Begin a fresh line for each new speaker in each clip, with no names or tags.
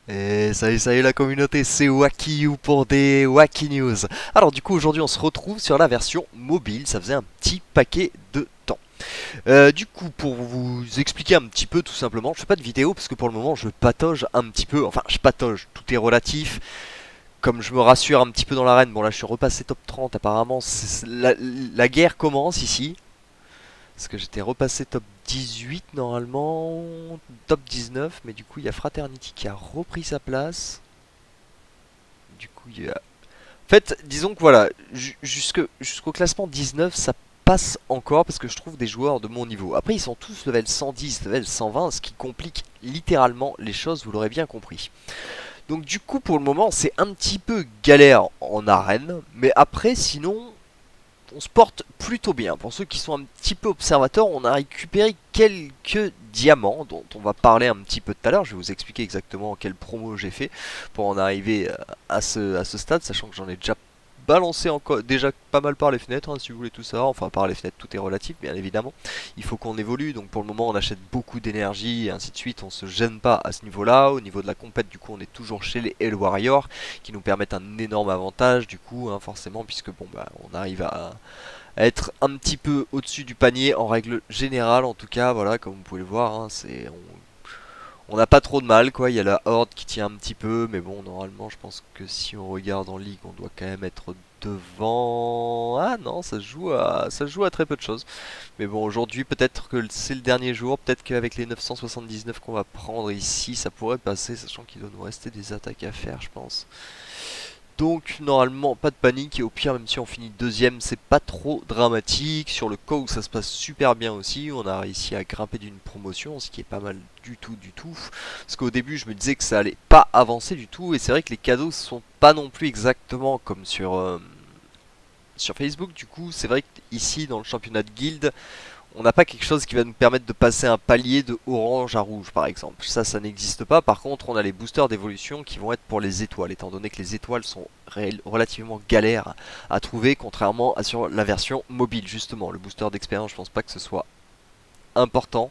Et salut la communauté, c'est Wacky pour des Wacky News. Alors du coup aujourd'hui on se retrouve sur la version mobile, ça faisait un petit paquet de temps. Du coup pour vous expliquer un petit peu tout simplement, je fais pas de vidéo parce que pour le moment je patauge un petit peu, enfin je patauge, tout est relatif. Comme je me rassure un petit peu dans l'arène, bon là je suis repassé top 30 apparemment, la guerre commence ici. Parce que j'étais repassé top 18 normalement, top 19, mais du coup il y a Fraternity qui a repris sa place. Du coup il y a... En fait, disons que voilà, jusqu'au classement 19 ça passe encore parce que je trouve des joueurs de mon niveau. Après ils sont tous level 110, level 120, ce qui complique littéralement les choses, vous l'aurez bien compris. Donc du coup pour le moment c'est un petit peu galère en arène, mais après sinon on se porte plutôt bien. Pour ceux qui sont un petit peu observateurs, on a récupéré quelques diamants dont on va parler un petit peu tout à l'heure. Je vais vous expliquer exactement quelle promo j'ai fait pour en arriver à ce stade, sachant que j'en ai déjà balancé encore déjà pas mal par les fenêtres, hein, si vous voulez tout savoir. Enfin par les fenêtres, tout est relatif bien évidemment. Il faut qu'on évolue, donc pour le moment on achète beaucoup d'énergie et ainsi de suite. On se gêne pas à ce niveau-là. Au niveau de la compète, du coup on est toujours chez les Hell Warriors qui nous permettent un énorme avantage du coup, hein, forcément, puisque bon bah on arrive à être un petit peu au-dessus du panier en règle générale. En tout cas voilà, comme vous pouvez le voir, hein, on n'a pas trop de mal quoi. Il y a la horde qui tient un petit peu, mais bon normalement je pense que si on regarde en ligue on doit quand même être devant. Ah non, ça se joue à très peu de choses. Mais bon, aujourd'hui, peut-être que c'est le dernier jour. Peut-être qu'avec les 979 qu'on va prendre ici, ça pourrait passer, sachant qu'il doit nous rester des attaques à faire, je pense. Donc, normalement, pas de panique. Et au pire, même si on finit deuxième, c'est pas trop dramatique. Sur le COG, ça se passe super bien aussi. On a réussi à grimper d'une promotion, ce qui est pas mal du tout, du tout. Parce qu'au début, je me disais que ça allait pas avancer du tout. Et c'est vrai que les cadeaux sont pas non plus exactement comme sur Facebook. Du coup, c'est vrai qu'ici, dans le championnat de guild, on n'a pas quelque chose qui va nous permettre de passer un palier de orange à rouge par exemple. Ça n'existe pas. Par contre, on a les boosters d'évolution qui vont être pour les étoiles, étant donné que les étoiles sont relativement galères à trouver, contrairement à sur la version mobile justement. Le booster d'expérience, je pense pas que ce soit important.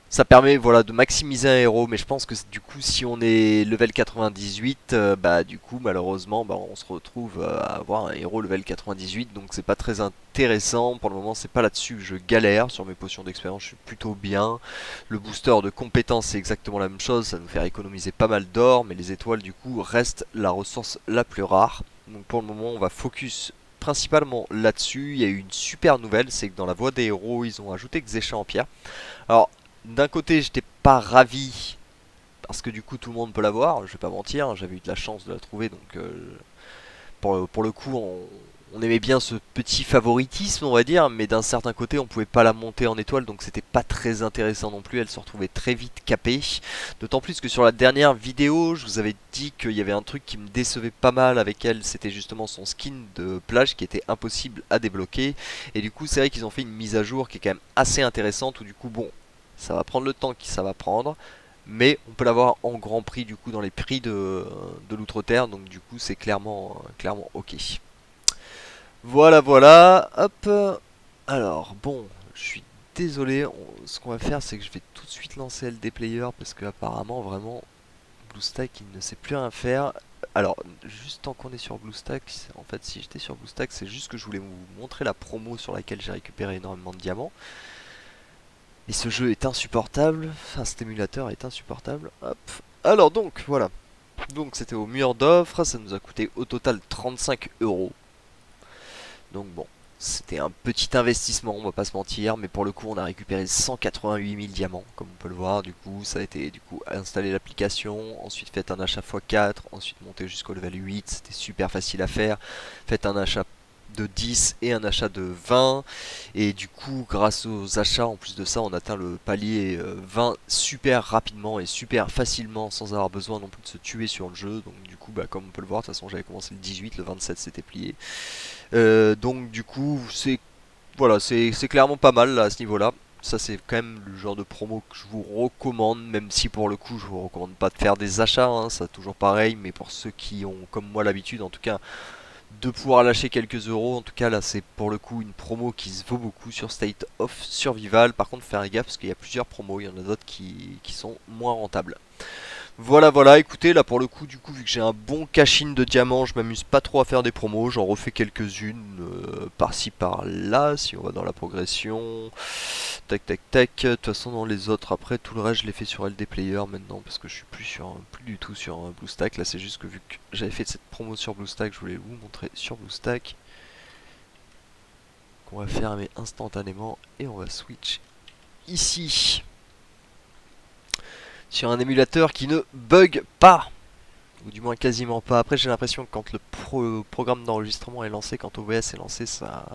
Ça permet voilà de maximiser un héros, mais je pense que du coup si on est level 98, bah du coup malheureusement bah, on se retrouve à avoir un héros level 98, donc c'est pas très intéressant. Pour le moment c'est pas là-dessus que je galère. Sur mes potions d'expérience je suis plutôt bien. Le booster de compétences c'est exactement la même chose, ça nous fait économiser pas mal d'or, mais les étoiles du coup restent la ressource la plus rare. Donc pour le moment on va focus principalement là-dessus. Il y a eu une super nouvelle, c'est que dans la voie des héros ils ont ajouté Xécha en pierre. Alors, d'un côté, j'étais pas ravi parce que du coup, tout le monde peut l'avoir. Je vais pas mentir, hein, j'avais eu de la chance de la trouver, donc pour le coup, on aimait bien ce petit favoritisme, on va dire, mais d'un certain côté, on pouvait pas la monter en étoile, donc c'était pas très intéressant non plus. Elle se retrouvait très vite capée. D'autant plus que sur la dernière vidéo, je vous avais dit qu'il y avait un truc qui me décevait pas mal avec elle, c'était justement son skin de plage qui était impossible à débloquer. Et du coup, c'est vrai qu'ils ont fait une mise à jour qui est quand même assez intéressante, où du coup, bon, ça va prendre le temps que ça va prendre. Mais on peut l'avoir en grand prix du coup dans les prix de l'outre-terre, donc du coup c'est clairement ok. Voilà, voilà, hop. Alors, bon, je suis désolé, ce qu'on va faire c'est que je vais tout de suite lancer LD Player parce que apparemment vraiment BlueStack il ne sait plus rien faire. Alors, juste tant qu'on est sur BlueStack, en fait si j'étais sur BlueStack c'est juste que je voulais vous montrer la promo sur laquelle j'ai récupéré énormément de diamants. Et ce jeu est insupportable, enfin cet émulateur est insupportable. Hop. Alors donc, voilà. Donc c'était au mur d'offres, ça nous a coûté au total 35 euros. Donc bon, c'était un petit investissement, on va pas se mentir, mais pour le coup on a récupéré 188 000 diamants, comme on peut le voir. Du coup, ça a été du coup installer l'application, ensuite faites un achat x4, ensuite monter jusqu'au level 8, c'était super facile à faire. Faites un achat de 10 et un achat de 20, et du coup grâce aux achats en plus de ça on atteint le palier 20 super rapidement et super facilement sans avoir besoin non plus de se tuer sur le jeu. Donc du coup bah, comme on peut le voir, de toute façon j'avais commencé le 18, le 27 c'était plié. Donc du coup c'est voilà, c'est clairement pas mal là, à ce niveau là. Ça c'est quand même le genre de promo que je vous recommande, même si pour le coup je vous recommande pas de faire des achats, hein, ça toujours pareil, mais pour ceux qui ont comme moi l'habitude en tout cas de pouvoir lâcher quelques euros. En tout cas là c'est pour le coup une promo qui se vaut beaucoup sur State of Survival. Par contre faire gaffe parce qu'il y a plusieurs promos, il y en a d'autres qui sont moins rentables. Voilà, écoutez, là pour le coup, du coup, vu que j'ai un bon cash-in de diamants, je m'amuse pas trop à faire des promos, j'en refais quelques-unes par-ci par-là, si on va dans la progression. Tac tac tac, de toute façon dans les autres, après tout le reste je l'ai fait sur LD Player maintenant, parce que je suis plus du tout sur BlueStack, là c'est juste que vu que j'avais fait cette promo sur BlueStack, je voulais vous montrer sur BlueStack, qu'on va fermer instantanément, et on va switch ici. Sur un émulateur qui ne bug pas, ou du moins quasiment pas. Après j'ai l'impression que quand le programme d'enregistrement est lancé, quand OBS est lancé, ça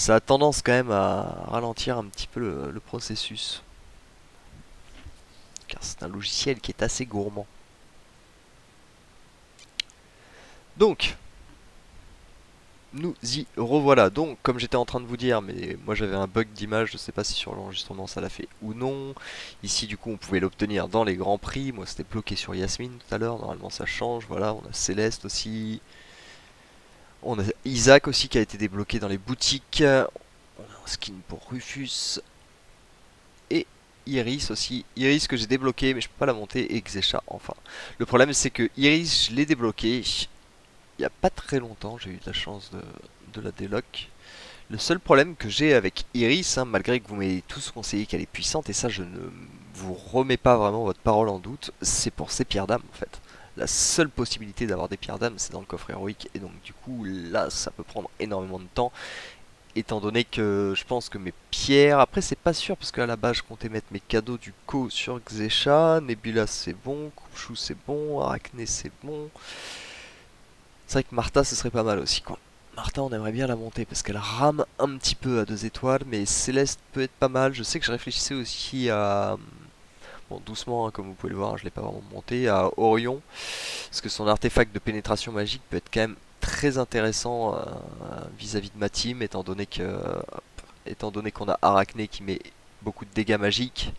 a tendance quand même à ralentir un petit peu le processus. Car c'est un logiciel qui est assez gourmand. Donc, nous y revoilà. Donc, comme j'étais en train de vous dire, mais moi j'avais un bug d'image, je sais pas si sur l'enregistrement ça l'a fait ou non. Ici, du coup, on pouvait l'obtenir dans les grands prix. Moi, c'était bloqué sur Yasmine tout à l'heure. Normalement, ça change. Voilà, on a Céleste aussi. On a Isaac aussi qui a été débloqué dans les boutiques. On a un skin pour Rufus. Et Iris aussi. Iris que j'ai débloqué, mais je peux pas la monter. Et Xecha, enfin. Le problème, c'est que Iris, je l'ai débloqué il n'y a pas très longtemps, j'ai eu de la chance de la déloc. Le seul problème que j'ai avec Iris, hein, malgré que vous m'ayez tous conseillé qu'elle est puissante, et ça je ne vous remets pas vraiment votre parole en doute, c'est pour ses pierres d'âme en fait. La seule possibilité d'avoir des pierres d'âme, c'est dans le coffre héroïque, et donc du coup là ça peut prendre énormément de temps, étant donné que je pense que mes pierres, après c'est pas sûr, parce qu'à la base je comptais mettre mes cadeaux du co sur Xecha, Nebula c'est bon, Couchou c'est bon, Arachné c'est bon. C'est vrai que Martha, ce serait pas mal aussi, quoi. Martha, on aimerait bien la monter parce qu'elle rame un petit peu à 2 étoiles, mais Céleste peut être pas mal. Je sais que je réfléchissais aussi à. Bon, doucement, hein, comme vous pouvez le voir, hein, je l'ai pas vraiment monté, à Orion, parce que son artefact de pénétration magique peut être quand même très intéressant vis-à-vis de ma team, étant donné qu'on a Arachné qui met beaucoup de dégâts magiques.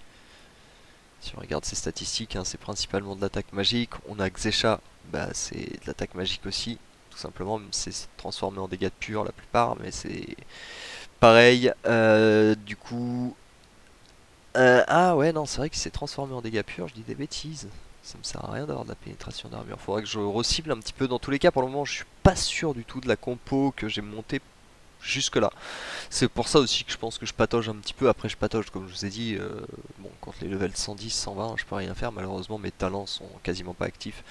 Si on regarde ses statistiques, hein, c'est principalement de l'attaque magique. On a Xecha, bah, c'est de l'attaque magique aussi, tout simplement, même si c'est transformé en dégâts de pur la plupart, mais c'est pareil. Du coup. Ah ouais, non, c'est vrai qu'il s'est transformé en dégâts purs, je dis des bêtises. Ça me sert à rien d'avoir de la pénétration d'armure. Faudrait que je recible un petit peu. Dans tous les cas, pour le moment, je suis pas sûr du tout de la compo que j'ai montée jusque là. C'est pour ça aussi que je pense que je patauge un petit peu. Après, je patauge, comme je vous ai dit. Bon, quand les levels 110, 120, je peux rien faire. Malheureusement, mes talents sont quasiment pas actifs.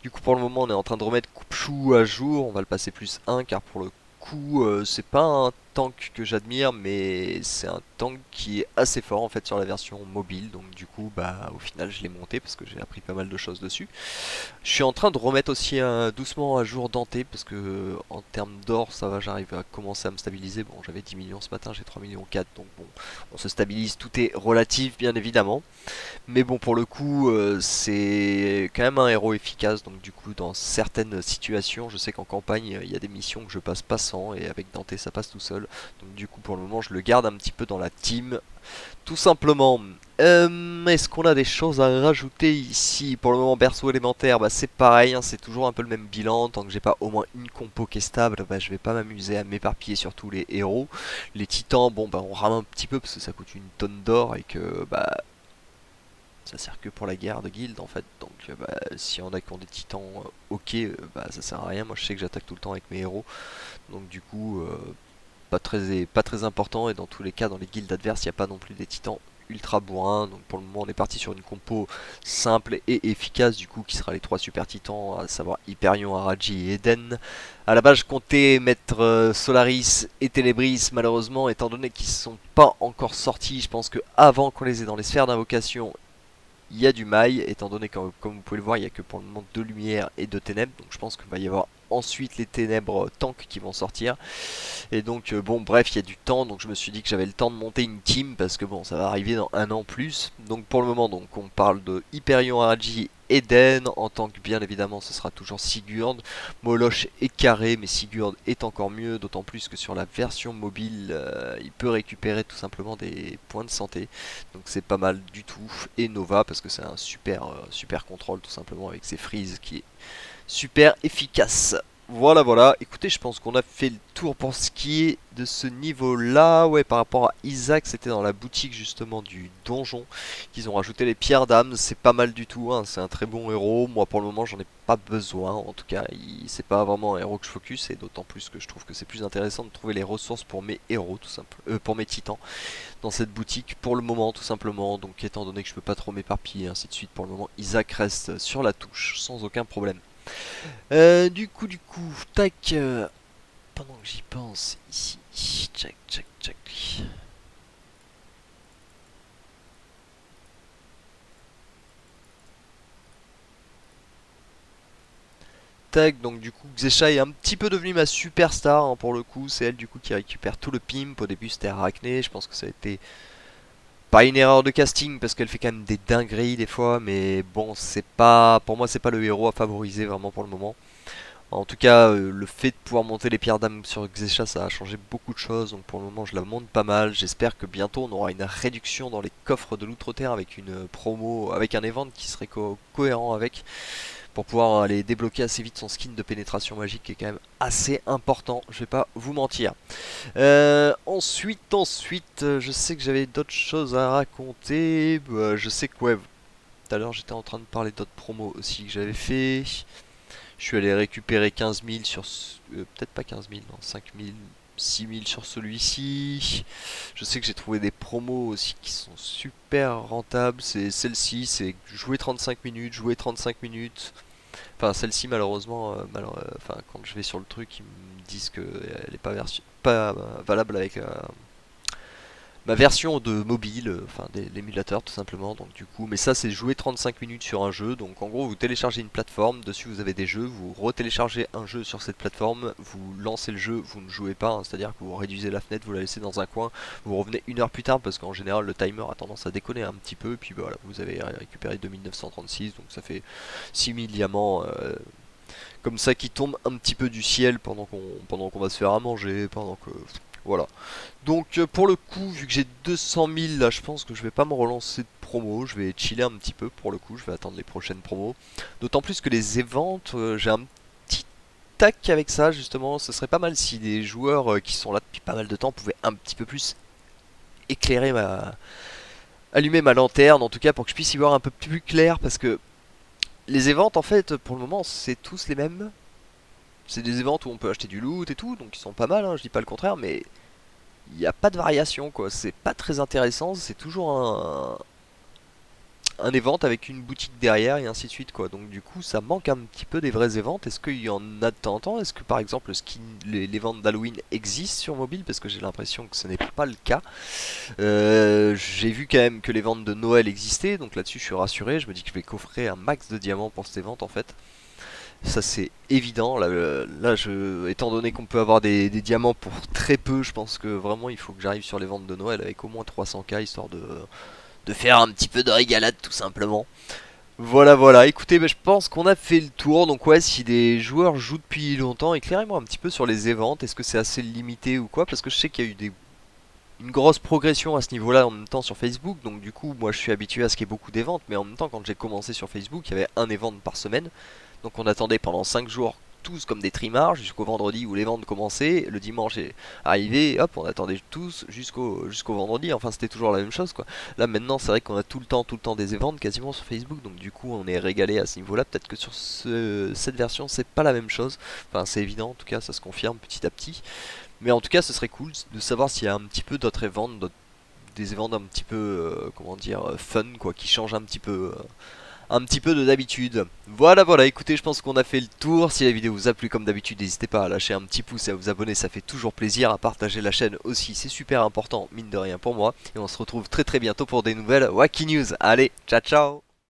Du coup, pour le moment, on est en train de remettre Coupe-Chou à jour. On va le passer plus 1, car pour le coup, c'est pas un tank que j'admire, mais c'est un tank qui est assez fort en fait sur la version mobile. Donc, du coup, bah, au final, je l'ai monté parce que j'ai appris pas mal de choses dessus. Je suis en train de remettre aussi doucement à jour Dante parce que en termes d'or ça va, j'arrive à commencer à me stabiliser. Bon, j'avais 10 millions ce matin, j'ai 3 millions 4, donc bon, on se stabilise, tout est relatif bien évidemment. Mais bon, pour le coup, c'est quand même un héros efficace, donc du coup dans certaines situations, je sais qu'en campagne il y a des missions que je passe pas sans, et avec Dante ça passe tout seul. Donc du coup pour le moment je le garde un petit peu dans la team tout simplement. Est-ce qu'on a des choses à rajouter ici? Pour le moment, berceau élémentaire, bah, c'est pareil, hein, c'est toujours un peu le même bilan. Tant que j'ai pas au moins une compo qui est stable, bah, je vais pas m'amuser à m'éparpiller sur tous les héros. Les titans, bon, bah, on rame un petit peu parce que ça coûte une tonne d'or et que bah, ça sert que pour la guerre de guilde en fait. Donc, bah, s'il y en a qui ont des titans, ok, bah, ça sert à rien. Moi, je sais que j'attaque tout le temps avec mes héros. Donc, du coup, pas très important, et dans tous les cas dans les guildes adverses il n'y a pas non plus des titans ultra bourrins, donc pour le moment on est parti sur une compo simple et efficace du coup qui sera les 3 super titans, à savoir Hyperion, Araji et Eden. À la base je comptais mettre Solaris et Ténébris, malheureusement étant donné qu'ils ne sont pas encore sortis, je pense que avant qu'on les ait dans les sphères d'invocation il y a du mail, étant donné que comme vous pouvez le voir, il n'y a que pour le moment de lumière et de ténèbres, donc je pense qu'il va y avoir ensuite les ténèbres tanks qui vont sortir. Et donc bon, bref, il y a du temps, donc je me suis dit que j'avais le temps de monter une team parce que bon, ça va arriver dans un an plus. Donc pour le moment, donc on parle de Hyperion, Araji, Eden. En tant que bien évidemment, ce sera toujours Sigurd. Moloch est carré, mais Sigurd est encore mieux, d'autant plus que sur la version mobile, il peut récupérer tout simplement des points de santé. Donc c'est pas mal du tout. Et Nova parce que c'est un super contrôle tout simplement avec ses freezes qui est super efficace. Voilà, écoutez, je pense qu'on a fait le tour pour ce qui est de ce niveau-là. Ouais, par rapport à Isaac, c'était dans la boutique justement du donjon qu'ils ont rajouté les pierres d'âme. C'est pas mal du tout, hein. C'est un très bon héros. Moi, pour le moment, j'en ai pas besoin. En tout cas, c'est pas vraiment un héros que je focus, et d'autant plus que je trouve que c'est plus intéressant de trouver les ressources pour mes héros, tout simplement, pour mes titans, dans cette boutique pour le moment, tout simplement. Donc, étant donné que je peux pas trop m'éparpiller, ainsi de suite, pour le moment, Isaac reste sur la touche sans aucun problème. Du coup, tac. Pendant que j'y pense, ici, check, check, check. Tac, donc du coup, Xesha est un petit peu devenue ma superstar, hein, pour le coup. C'est elle du coup qui récupère tout le pimp. Au début, c'était Arachné. Je pense que ça a été pas une erreur de casting parce qu'elle fait quand même des dingueries des fois, mais bon, c'est pas, pour moi, c'est pas le héros à favoriser vraiment pour le moment. En tout cas, le fait de pouvoir monter les pierres d'âme sur Xesha, ça a changé beaucoup de choses. Donc pour le moment, je la monte pas mal. J'espère que bientôt, on aura une réduction dans les coffres de l'Outre-Terre avec une promo, avec un event qui serait cohérent avec, pour pouvoir aller débloquer assez vite son skin de pénétration magique qui est quand même assez important. Je vais pas vous mentir. Ensuite, je sais que j'avais d'autres choses à raconter. Je sais que ouais, tout à l'heure, j'étais en train de parler d'autres promos aussi que j'avais fait. Je suis allé récupérer 15 000 sur... peut-être pas 15 000, non, 5 000, 6 000 sur celui-ci. Je sais que j'ai trouvé des promos aussi qui sont super rentables. C'est celle-ci, c'est jouer 35 minutes, jouer 35 minutes. Enfin, celle-ci, malheureusement, enfin, quand je vais sur le truc, ils me disent qu'elle n'est pas valable avec ma version de mobile, enfin l'émulateur tout simplement. Donc du coup, mais ça c'est jouer 35 minutes sur un jeu. Donc en gros, vous téléchargez une plateforme, dessus vous avez des jeux, vous retéléchargez un jeu sur cette plateforme, vous lancez le jeu, vous ne jouez pas, hein, c'est-à-dire que vous réduisez la fenêtre, vous la laissez dans un coin, vous revenez une heure plus tard parce qu'en général le timer a tendance à déconner un petit peu. Et puis voilà, vous avez récupéré 2936, donc ça fait 6000 diamants. Comme ça qui tombent un petit peu du ciel pendant qu'on va se faire à manger, pendant que voilà. Donc pour le coup, vu que j'ai 200 000 là, je pense que je vais pas me relancer de promo. Je vais chiller un petit peu pour le coup. Je vais attendre les prochaines promos. D'autant plus que les events, j'ai un petit tac avec ça justement. Ce serait pas mal si des joueurs qui sont là depuis pas mal de temps pouvaient un petit peu plus éclairer allumer ma lanterne, en tout cas pour que je puisse y voir un peu plus clair, parce que les events en fait pour le moment c'est tous les mêmes. C'est des events où on peut acheter du loot et tout, donc ils sont pas mal, hein, je dis pas le contraire, mais il n'y a pas de variation quoi, c'est pas très intéressant, c'est toujours un event avec une boutique derrière et ainsi de suite quoi. Donc du coup ça manque un petit peu des vrais events. Est-ce qu'il y en a de temps en temps? Est-ce que par exemple les ventes d'Halloween existent sur mobile? Parce que j'ai l'impression que ce n'est pas le cas. J'ai vu quand même que les ventes de Noël existaient, donc là-dessus je suis rassuré. Je me dis que je vais coffrer un max de diamants pour ces ventes en fait. Ça c'est évident, étant donné qu'on peut avoir des diamants pour très peu, je pense que vraiment il faut que j'arrive sur les ventes de Noël avec au moins 300k histoire de faire un petit peu de régalade tout simplement. Voilà, écoutez, je pense qu'on a fait le tour. Donc ouais, si des joueurs jouent depuis longtemps, éclairez-moi un petit peu sur les events. Est-ce que c'est assez limité ou quoi? Parce que je sais qu'il y a eu une grosse progression à ce niveau-là en même temps sur Facebook. Donc du coup, moi je suis habitué à ce qu'il y ait beaucoup d'évents. Mais en même temps, quand j'ai commencé sur Facebook, il y avait un event par semaine. Donc on attendait pendant 5 jours tous comme des trimards jusqu'au vendredi où les ventes commençaient. Le dimanche est arrivé, hop, on attendait tous jusqu'au vendredi. Enfin, c'était toujours la même chose quoi. Là maintenant, c'est vrai qu'on a tout le temps des events quasiment sur Facebook. Donc du coup, on est régalé à ce niveau-là. Peut-être que sur cette version, c'est pas la même chose. Enfin, c'est évident. En tout cas, ça se confirme petit à petit. Mais en tout cas, ce serait cool de savoir s'il y a un petit peu d'autres events, des events un petit peu, comment dire, fun quoi, qui changent un petit peu de d'habitude. Voilà, écoutez, je pense qu'on a fait le tour. Si la vidéo vous a plu comme d'habitude, n'hésitez pas à lâcher un petit pouce et à vous abonner, ça fait toujours plaisir. À partager la chaîne aussi, c'est super important, mine de rien pour moi. Et on se retrouve très bientôt pour des nouvelles Wacky News. Allez, ciao ciao.